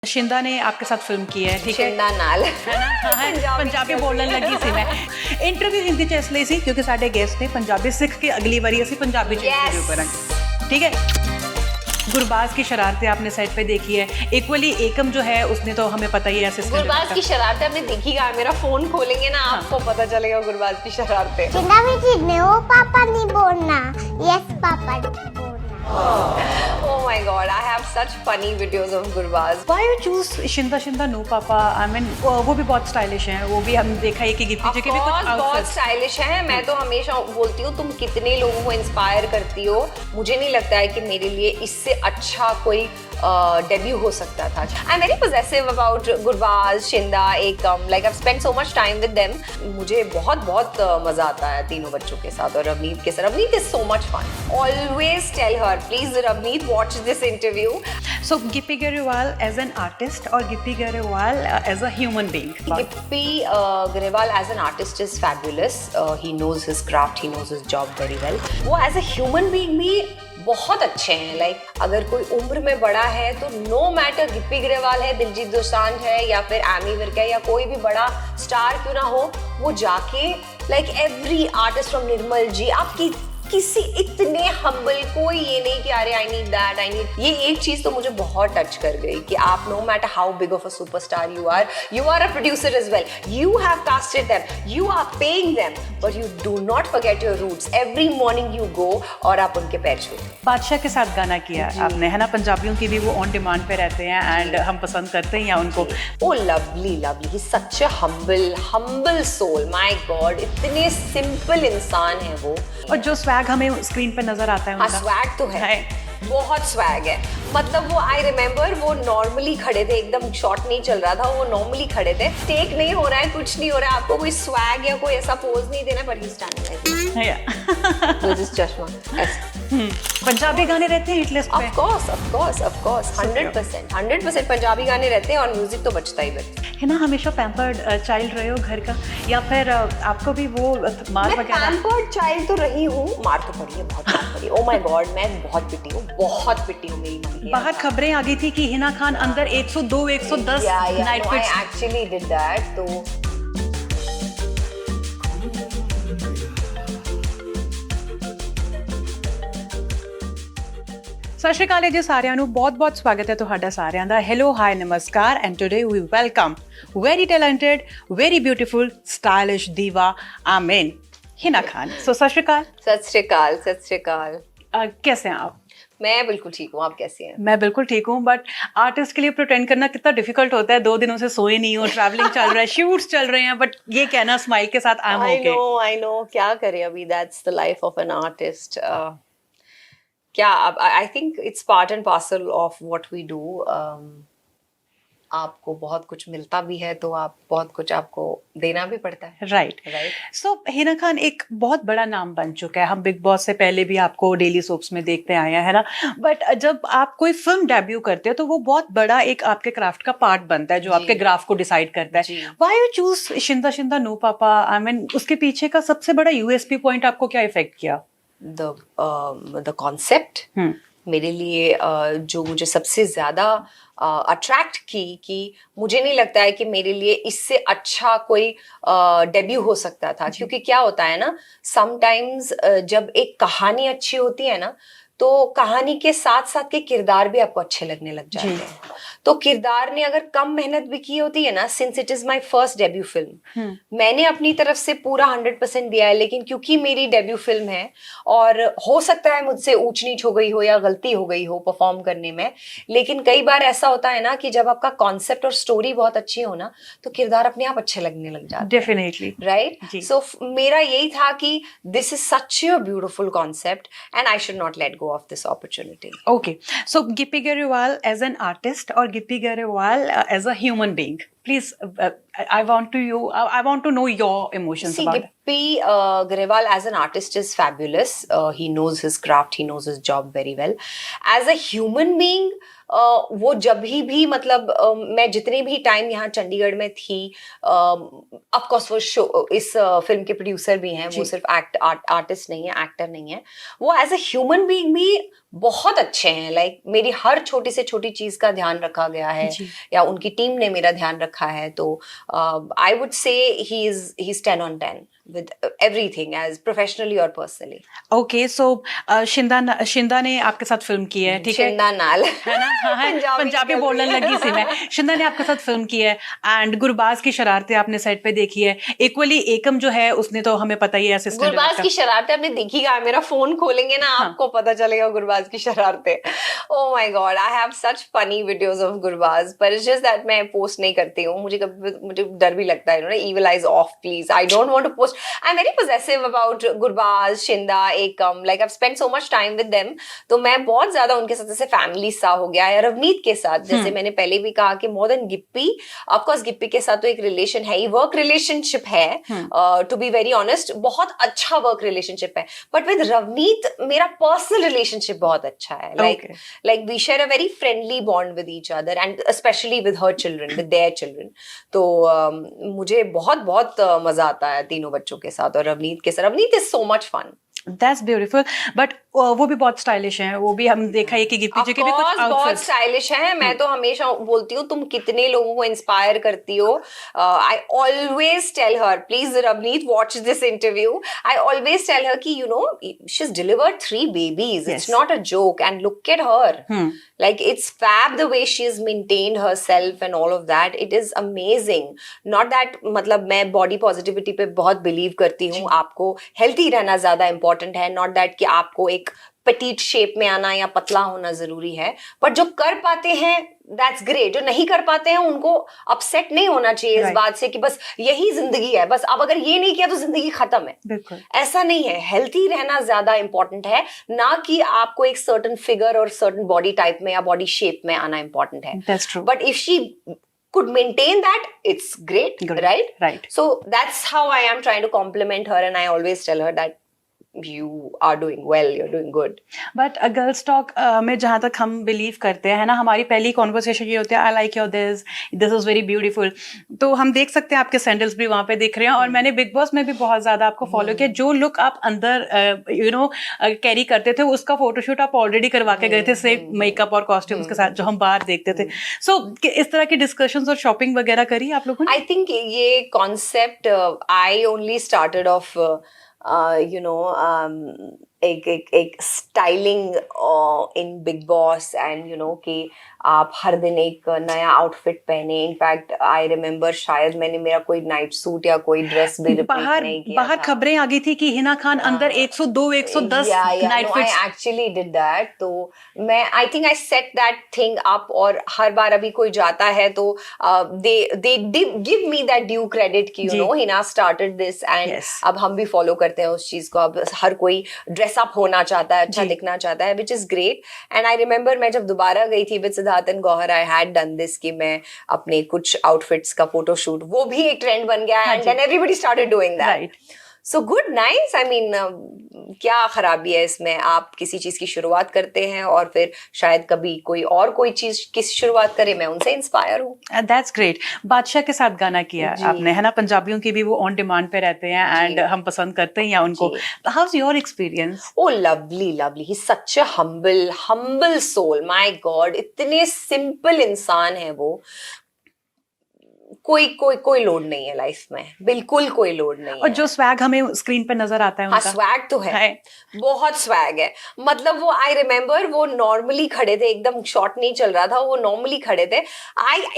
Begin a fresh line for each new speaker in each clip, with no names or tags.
शिंदा ने आपके साथ फिल्म की है, ठीक है?
शिंदा नाल
है ना? हाँ, पंजाबी बोलने लगी सी मैं। इंटरव्यू हिंदी च इसलिए सी क्योंकि साडे गेस्ट ने पंजाबी सीख के अगली बारी ਅਸੀਂ पंजाबी च इंटरव्यू करांगे, ठीक है? गुरबाज की शरारतें आपने सेट पे देखी है। इक्वली एकम जो है उसने तो हमें पता ही है असिस्टेंट।
गुरबाज की शरारतें आपने देखी क्या? मेरा फोन खोलेंगे ना आपको पता चलेगा गुरबाज की शरारतें।
चिंदा भी चीखने वो पापा नहीं बोलना, यस पापा बोलना।
Oh my God, I have such funny videos of Gurbaz.
Why you choose Shinda Shinda no papa? I mean वो भी बहुत स्टाइलिश हैं। वो भी हम देखा है कि गिफ्टी जी के भी कुछ
बहुत स्टाइलिश है। मैं तो हमेशा बोलती हूँ तुम कितने लोगों को इंस्पायर करती हो। मुझे नहीं लगता है कि मेरे लिए इससे अच्छा कोई डेब्यू हो सकता था। I am very possessive about Gurbaz, Shinda, Ekam, like I spend so much time with them. मुझे बहुत मजा आता है तीनों बच्चों के साथ और रवनीत के साथ। Ravneet is so much fun. Always tell her please Ravneet watch this interview.
So Gippy Garewal as an artist or Gippy Garewal as a human being?
Gippy Garewal as an artist is fabulous. He knows his craft, he knows his job very well. वो as a human being भी बहुत अच्छे हैं। Like अगर कोई उम्र में बड़ा है तो नो मैटर गिप्पी ग्रेवाल है, दिलजीत दोसांझ है या फिर एमी विर्क है या कोई भी बड़ा स्टार क्यों ना हो, वो जाके like every artist from Nirmal ji, आपकी किसी इतने हम्बल, कोई ये नहीं कि अरे I need that, I need ये एक चीज तो मुझे बहुत टच कर गई कि आप no matter how big of a superstar you are a producer as well, you have casted them, you are paying them, but you do not forget your roots. Every morning you go और आप उनके पैर छूते।
बादशाह के साथ गाना किया आपने, है ना? पंजाबियों की भी वो ऑन डिमांड पे रहते हैं एंड हम पसंद करते हैं या उनको।
Oh lovely lovely, such a humble soul, my god, इतने सिंपल इंसान है वो।
और जो स्वैग हमें स्क्रीन पे नजर आता है
हाँ,
उनका,
स्वैग तो है, बहुत स्वैग है। मतलब वो आई रिमेम्बर वो नॉर्मली खड़े थे, एकदम शॉट नहीं चल रहा था, वो नॉर्मली खड़े थे, टेक नहीं हो रहा है, कुछ नहीं हो रहा है, आपको कोई स्वैग या कोई ऐसा पोज नहीं देना, पर ही स्टैंडिंग लाइक विद हिज चश्मा।
पंजाबी गाने रहते हैं हिटलिस्ट पे?
ऑफ कोर्स 100% पंजाबी गाने रहते हैं और म्यूजिक तो बचता ही बचता
है ना? हमेशा पैम्पर्ड चाइल्ड रहे हो घर का या फिर आपको भी वो मार वगैरह?
पैम्पर्ड चाइल्ड तो रही हूँ, मार तो पड़ी है, बहुत मार पड़ी है। ओह माय गॉड, मैं बहुत पिटी हूँ मेरी मम्मी।
बाहर खबरें आ गई थी कि हिना खान अंदर 102 110 night
pits. I actually did that. तो
सत श्री अकाल जी सारिਆਂ ਨੂੰ, बहुत स्वागत है ਤੁਹਾਡਾ ਸਾਰਿਆਂ ਦਾ। हेलो हाय नमस्कार and today we welcome very talented, very beautiful, stylish diva Ameen Hina Khan. सो सत श्री अकाल। कैसे हैं आप?
मैं बिल्कुल ठीक हूँ, आप कैसी हैं?
मैं बिल्कुल ठीक हूँ, बट आर्टिस्ट के लिए प्रिटेंड करना कितना डिफिकल्ट होता है। 2 दिनों से सोए नहीं हो, ट्रैवलिंग चल रहा है, शूट्स चल रहे हैं, बट ये कहना स्माइल के साथ I am okay.
I know, क्या करें अभी, that's the life of an artist. क्या I think it's part and parcel of what we do. आपको बहुत कुछ मिलता भी है तो आप बहुत कुछ आपको देना भी पड़ता है।
राइट। सो हिना खान एक बहुत बड़ा नाम बन चुका है। हम बिग बॉस से पहले भी आपको डेली सोप्स में देखते आए हैं, है ना? बट जब आप कोई फिल्म डेब्यू करते हो तो वो बहुत बड़ा एक आपके क्राफ्ट का पार्ट बनता है जो आपके ग्राफ को डिसाइड करता है। Why you choose Shinda Shinda no papa? I mean उसके पीछे का सबसे बड़ा यूएसपी पॉइंट आपको क्या इफेक्ट किया?
द कॉन्सेप्ट मेरे लिए जो मुझे सबसे ज्यादा अट्रैक्ट की, कि मुझे नहीं लगता है कि मेरे लिए इससे अच्छा कोई डेब्यू हो सकता था। क्योंकि क्या होता है ना, समटाइम्स जब एक कहानी अच्छी होती है ना तो कहानी के साथ साथ के किरदार भी आपको अच्छे लगने लग जाते हैं। तो किरदार ने अगर कम मेहनत भी की होती है ना, since it is my first debut film, मैंने अपनी तरफ से पूरा 100% दिया है, लेकिन क्योंकि मेरी डेब्यू फिल्म है और हो सकता है मुझसे ऊंच नीच हो गई हो या गलती हो गई हो परफॉर्म करने में, लेकिन कई बार ऐसा होता है ना कि जब आपका कॉन्सेप्ट और स्टोरी बहुत अच्छी हो ना तो किरदार अपने आप अच्छे लगने लग जाते हैं।
Definitely,
right. सो मेरा यही था कि this is such a beautiful concept and I should not let go of this opportunity.
Okay, so Gippy Garewal as an artist or Gippy Garewal as a human being? Please, I want to know your emotions
See,
about it.
Gippy Grewal as an artist is fabulous. He knows his craft, he knows his job very well. As a human being, वो जब भी मतलब मैं जितने भी time यहाँ चंडीगढ़ में थी, ऑफ कोर्स वो शो इस फिल्म के प्रोड्यूसर भी हैं, वो सिर्फ आर्टिस्ट नहीं है, एक्टर नहीं है, वो एज अ ह्यूमन बीइंग भी बहुत अच्छे हैं. लाइक मेरी हर छोटी से छोटी चीज का ध्यान रखा गया है, या उनकी टीम ने मेरा ध्यान रखा है. तो I would say he is 10 on 10 with everything as professionally or personally.
Okay, so शिंदा ने आपके साथ फिल्म की है, ठीक है?
शिंदा नाल
है ना? हाँ, पंजाबी बोलने लगी सी मैं. शिंदा ने आपके साथ फिल्म की है एंड गुरबाज की शरारतें आपने सेट पे देखी है. इक्वली एकम जो है उसने तो हमें पता ही है असिस्टेंट.
गुरबाज की शरारतें आपने देखी क्या? मेरा फोन खोलेंगे ना, आपको पता चलेगा गुरबाज की शरारतें. Oh my god, I have such funny videos of Gurbaz, पर इट्स जस्ट दैट मैं पोस्ट नहीं करती हूँ. मुझे डर भी लगता है, evil eyes off please. I don't want to post. I'm very possessive about Gurbaz, Shinda, Ekam. Like I've spent so much time with them. तो मैं बहुत ज्यादा उनके साथ जैसे फैमिली सा हो गया है. रवनीत के साथ जैसे मैंने पहले भी कहा कि more than Gippy, of course Gippy के साथ तो एक रिलेशन है ही, वर्क रिलेशनशिप है. To be very honest, बहुत अच्छा वर्क रिलेशनशिप है. But with रवनीत मेरा पर्सनल रिलेशनशिप बहुत अच्छा है. Like we share a very friendly bond with each other and especially with her children, with their children. तो मुझे बहुत मजा आता है तीनों बच्चों के साथ और रवनीत के साथ. Ravneet is so much fun.
That's beautiful, but वो भी बहुत स्टाइलिश हैं. वो भी हम देखा है कि गिप्पी जी के भी कुछ आउटफिट्स
बहुत स्टाइलिश हैं. मैं तो हमेशा बोलती हूँ तुम कितने लोगों को इंस्पायर करती हो. I always tell her, please Ravneet watch this interview, I always tell her कि she is delivered 3 babies. It's not a joke, and look at her. Like it's fab the way she has maintained herself and all of that. It is amazing. Not that मतलब मैं body positivity पे बहुत believe करती हूँ. आपको healthy रहना ज्यादा important है. नॉट दैट कि आपको एक पेटीट शेप में आना या पतला होना जरूरी है. बट जो कर पाते हैं दैट्स ग्रेट. जो नहीं कर पाते हैं उनको अपसेट नहीं होना चाहिए इस बात से कि बस यही जिंदगी है, बस अब अगर ये नहीं किया तो जिंदगी खत्म है. बिल्कुल ऐसा नहीं है. हेल्थी रहना ज्यादा इंपॉर्टेंट है, ना कि आपको एक सर्टेन फिगर और सर्टेन बॉडी टाइप में या बॉडी शेप में आना इंपॉर्टेंट है. But if she could maintain that, it's great. Right. So that's how I am trying to compliment her, and I always tell her that you are doing well, you're doing good.
But a girls talk में जहाँ तक हम believe करते हैं ना, हमारी पहली conversation ये होती है, I like your this is very beautiful. तो हम देख सकते हैं आपके सैंडल्स भी वहाँ पे दिख रहे हैं. और मैंने बिग बॉस में भी बहुत ज्यादा आपको फॉलो किया. जो लुक आप अंदर कैरी करते थे उसका फोटोशूट आप ऑलरेडी करवा के गए थे, सिर्फ मेकअप और कॉस्ट्यूम्स के साथ, जो हम बाहर देखते थे. सो इस तरह की डिस्कशंस और शॉपिंग वगैरह करी आप लोगों ने?
आई थिंक ये concept I only started off एक styling in Bigg Boss, and कि आप हर दिन एक नया आउटफिट पहने. इनफैक्ट आई रिमेम्बर शायद मैंने मेरा कोई नाइट सूट या कोई ड्रेस भी रिपीट नहीं किया.
बाहर खबरें आ गई थी कि हिना खान अंदर 102 110 night fits.
I actually did that. तो मैं I think I set that thing up, और हर बार अभी कोई जाता है तो they give me that due credit कि हिना स्टार्टेड दिस, एंड अब हम भी फॉलो करते हैं उस चीज को. अब हर कोई ड्रेस अप होना चाहता है, अच्छा दिखना चाहता है, which is great. And I remember मैं जब दोबारा गई थी with Siddharth and Gauahar, I had done this कि मैं अपने कुछ आउटफिट्स का फोटोशूट, वो भी एक ट्रेंड बन गया, and then everybody started doing that. So good, nice. I mean क्या खराबी है इसमें? आप किसी चीज की शुरुआत करते हैं और फिर शायद कभी कोई चीज की शुरुआत करे, मैं उनसे इंस्पायर हूँ.
That's great. बादशाह के साथ गाना किया आपने, है ना? पंजाबियों की भी वो ऑन डिमांड पे रहते हैं एंड हम पसंद करते हैं या उनको. How is your experience?
Oh lovely. He such a humble soul. My god, इतने सिंपल इंसान है वो. कोई लोड नहीं है लाइफ में, बिल्कुल कोई लोड नहीं है.
और जो स्वैग हमें स्क्रीन पे नजर आता है उनका,
हाँ स्वैग तो है. बहुत स्वैग है. मतलब वो आई रिमेम्बर वो नॉर्मली खड़े थे, एकदम शॉट नहीं चल रहा था, वो नॉर्मली खड़े थे.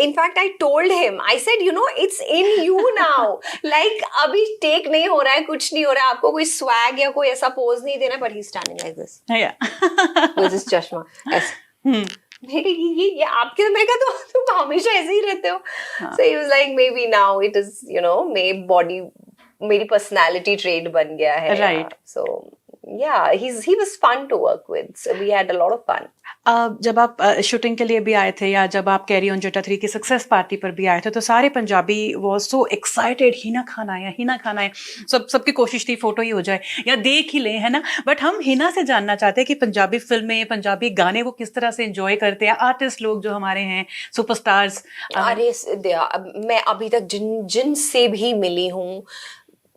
In fact I told him, I said it's in you now. Like अभी टेक नहीं हो रहा है, कुछ नहीं हो रहा है, आपको कोई स्वैग या कोई ऐसा पोज नहीं देना, but he standing like this with his चश्मा ऐसे. ये आपके, मैं कहा तो तुम हमेशा ऐसे ही रहते हो. So he was like, maybe now it is, मेरी पर्सनालिटी ट्रेड बन गया है.
Right.
So yeah, he was fun to work with. So we had a lot of fun.
जब आप शूटिंग के लिए भी आए थे या जब आप कैरी ऑन जटा 3 की सक्सेस पार्टी पर भी आए थे तो सारे Punjabi was so excited, Hina Khan आया, हिना खान आया, सबकी कोशिश थी फोटो ही हो जाए या देख ही लें, है ना। बट हम हिना से जानना चाहते हैं कि पंजाबी फिल्में, पंजाबी गाने वो किस तरह से एंजॉय करते हैं, आर्टिस्ट लोग जो हमारे हैं, सुपरस्टार्स।
अरे मैं अभी तक जिन से भी मिली हूँ,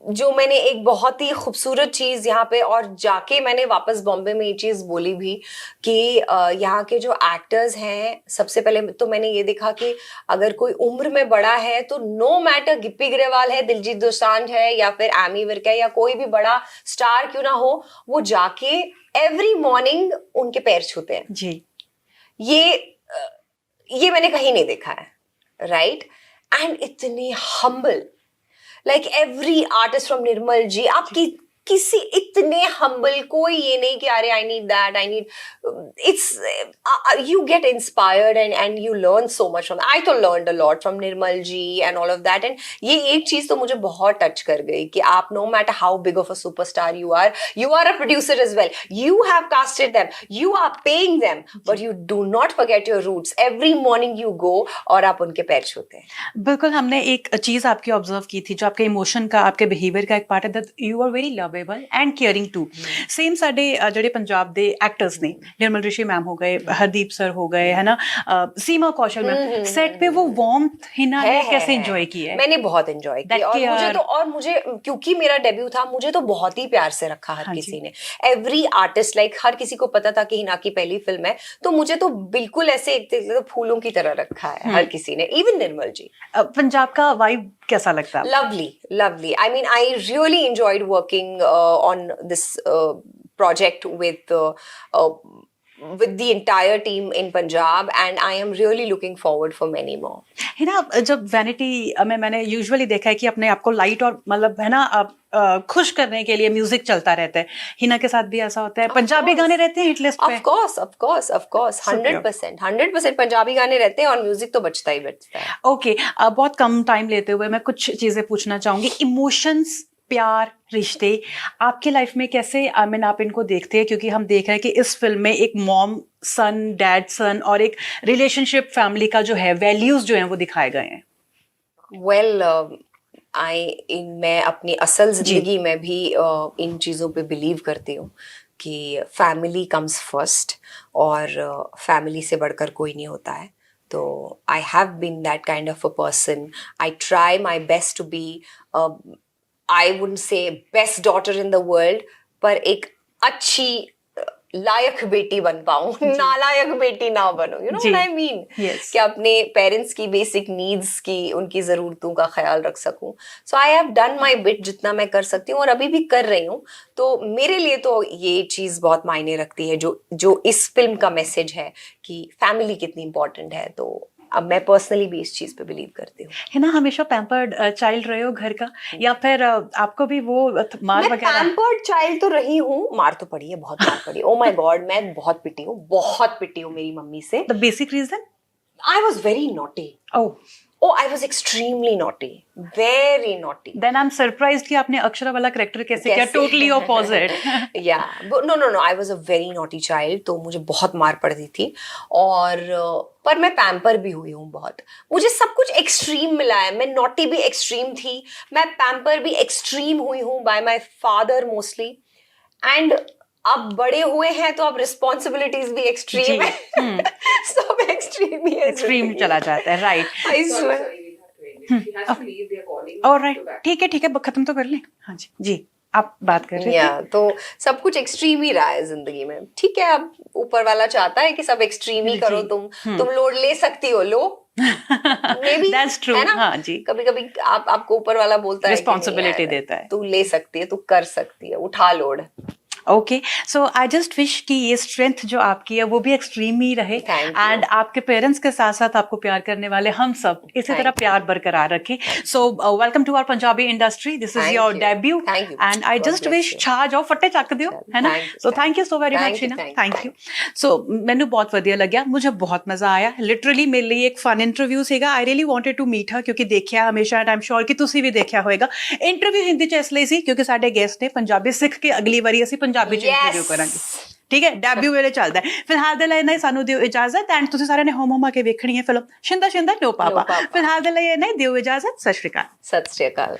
जो मैंने एक बहुत ही खूबसूरत चीज यहाँ पे, और जाके मैंने वापस बॉम्बे में ये चीज बोली भी कि यहाँ के जो एक्टर्स हैं, सबसे पहले तो मैंने ये देखा कि अगर कोई उम्र में बड़ा है तो नो मैटर गिप्पी ग्रेवाल है, दिलजीत दोसांझ है या फिर एमी विर्क है या कोई भी बड़ा स्टार क्यों ना हो, वो जाके एवरी मॉर्निंग उनके पैर छूते हैं
जी।
ये मैंने कहीं नहीं देखा है, राइट। एंड इतने humble, like every artist from Nirmal ji, आपकी किसी इतने हम्बल, कोई ये नहीं कि अरे I need that, I need, it's you get inspired and you learn so much from, I तो learned a lot from Nirmal ji and all of that. And ये एक चीज तो मुझे बहुत टच कर गई कि आप no matter how big of a superstar you are a producer as well, you have casted them, you are paying them, but you do not forget your roots. Every morning you go और आप उनके पैर छूते हैं।
बिल्कुल, हमने एक चीज आपकी ऑब्जर्व की थी जो आपके इमोशन का, आपके बिहेवियर का एक पार्ट है, that you are very lovable and caring too. Same साडे ਜਿਹੜੇ पंजाब ਦੇ एक्टर्स ने, निर्मल ऋषि मैम हो गए, हरदीप सर हो गए, है ना, सीमा कौशल मैम, सेट पे वो वार्मथ हिना ने कैसे एंजॉय की है?
मैंने बहुत एंजॉय किया, और मुझे क्योंकि मेरा डेब्यू था, मुझे तो बहुत ही प्यार से रखा हर किसी ने, एवरी आर्टिस्ट, लाइक हर किसी को पता था कि हिना की पहली फिल्म है, तो मुझे तो बिल्कुल ऐसे एक फूलों की तरह रखा है हर किसी ने, इवन निर्मल जी।
पंजाब का वाइब कैसा लगता है?
Lovely. I mean, I really enjoyed working on this project with the entire team in Punjab, and I am really looking forward for many more.
है ना, जब वैनिटी में मैंने यूजुअली देखा है कि अपने आप को लाइट और मतलब है ना खुश करने के लिए म्यूजिक चलता रहता है, हिना के साथ भी ऐसा होता है? पंजाबी गाने रहते हैं हिट लिस्ट पे?
Of course, 100% पंजाबी गाने रहते हैं और म्यूजिक तो बजता ही बजता है।
ओके, बहुत कम टाइम लेते हुए मैं कुछ चीजें पूछना चाहूंगी। इमोशंस, प्यार, रिश्ते आपकी लाइफ में कैसे, आई मीन आप इनको देखते हैं? क्योंकि हम देख रहे हैं कि इस फिल्म में एक मॉम सन, डैड सन और एक रिलेशनशिप, फैमिली का जो है वैल्यूज जो हैं वो दिखाए गए हैं।
वेल, मैं अपनी असल जिंदगी में भी इन चीज़ों पे बिलीव करती हूँ कि फैमिली कम्स फर्स्ट, और फैमिली से बढ़कर कोई नहीं होता है। तो I have been that kind of a person. I try my best to be, I wouldn't say best daughter in the world, पर एक अच्छी लायक बेटी बन पाऊं, नालायक बेटी ना बनो, you know what I mean, कि अपने पेरेंट्स की बेसिक नीड्स की, उनकी जरूरतों का ख्याल रख सकूं। So I have done my bit, जितना मैं कर सकती हूँ और अभी भी कर रही हूँ। तो मेरे लिए तो ये चीज बहुत मायने रखती है, जो इस फिल्म का मैसेज है कि फैमिली कितनी इंपॉर्टेंट है। तो अब मैं पर्सनली भी इस चीज पे बिलीव करती हूँ।
है ना, हमेशा पैम्पर्ड चाइल्ड रहे हो घर का, या फिर आपको भी वो मार वगैरह?
मैं पैम्पर्ड चाइल्ड तो रही हूँ, मार तो पड़ी है, बहुत मार पड़ी। ओ माय गॉड, मैं बहुत पिटी हूँ मेरी मम्मी से।
The basic reason?
I was very naughty. Oh, I was extremely naughty, very naughty.
Then I'm surprised कि आपने अक्षरा वाला कैरेक्टर कैसे किया, totally opposite.
Yeah, but no, I was a very naughty child, तो मुझे बहुत मार पड़ती थी, और पर मैं पैम्पर भी हुई हूँ बहुत। मुझे सब कुछ एक्सट्रीम मिला है, मैं नॉटी भी एक्सट्रीम थी, मैं पैम्पर भी एक्सट्रीम हुई हूँ by my father mostly, and अब बड़े हुए हैं तो अब रिस्पॉन्सिबिलिटीज भी एक्सट्रीम है। सब एक्सट्रीम ही है,
एक्सट्रीम चला जाता है, राइट?
I swear.
ऑलराइट, ठीक है, खत्म तो कर लें। हाँ जी, आप बात कर रहे थे।
तो सब कुछ एक्सट्रीम ही रहा है जिंदगी में, ठीक है। अब ऊपर वाला चाहता है कि सब एक्सट्रीम ही करो, तुम लोड ले सकती हो, लो। Maybe,
That's true,
है ना?
हाँ जी।
कभी आपको ऊपर वाला बोलता है,
रिस्पॉन्सिबिलिटी देता है,
तू ले सकती है, तू कर सकती है, उठा लोड।
ओके, सो आई जस्ट विश कि ये स्ट्रेंथ जो आपकी है वो भी एक्सट्रीम ही रहे, एंड आपके पेरेंट्स के साथ साथ आपको प्यार करने वाले हम सब इसी तरह प्यार बरकरार रखें। So welcome to our Punjabi industry, this is your debut, and I just wish छा जाओ, फटे चक दियो, है ना? So thank you so very much Hina, thank you. So मैनू बहुत वधिया लग्या, मुझे बहुत मजा आया, लिटरली मेरे लिए एक फन इंटरव्यू सीगा। I really wanted to meet her, क्योंकि देखिया हमेशा, एंड आई एम श्योर कि तुसी भी देखिया होएगा। इंटरव्यू हिंदी च इसलिए सी क्योंकि साडे गेस्ट ने पंजाबी सिख के अगली बारी असीं ਪੰਜਾਬੀ ਚ ਇੰਟਰਵਿਊ ਕਰਾਂਗੇ। ਠੀਕ ਹੈ, ਡੈਬਿਊ ਵੇਲੇ ਚੱਲਦਾ ਹੈ। ਫਿਲਹਾਲ ਦੇ ਲਈ ਨਹੀਂ, ਸਾਨੂੰ ਦਿਓ ਇਜਾਜ਼ਤ। ਐਂਡ ਤੁਸੀਂ ਸਾਰਿਆਂ ਨੇ ਹੋਮ ਕੇ ਵੇਖਣੀ ਹੈ ਫਿਲਮ ਸ਼ਿੰਦਾ ਸ਼ਿੰਦਾ ਨੋ ਪਾਪਾ। ਫਿਲਹਾਲ ਦੇ ਲਈ ਨਹੀਂ, ਦਿਓ ਇਜਾਜ਼ਤ। ਸਤਿ ਸ਼੍ਰੀ ਅਕਾਲ।
ਸਤਿ ਸ਼੍ਰੀ ਅਕਾਲ।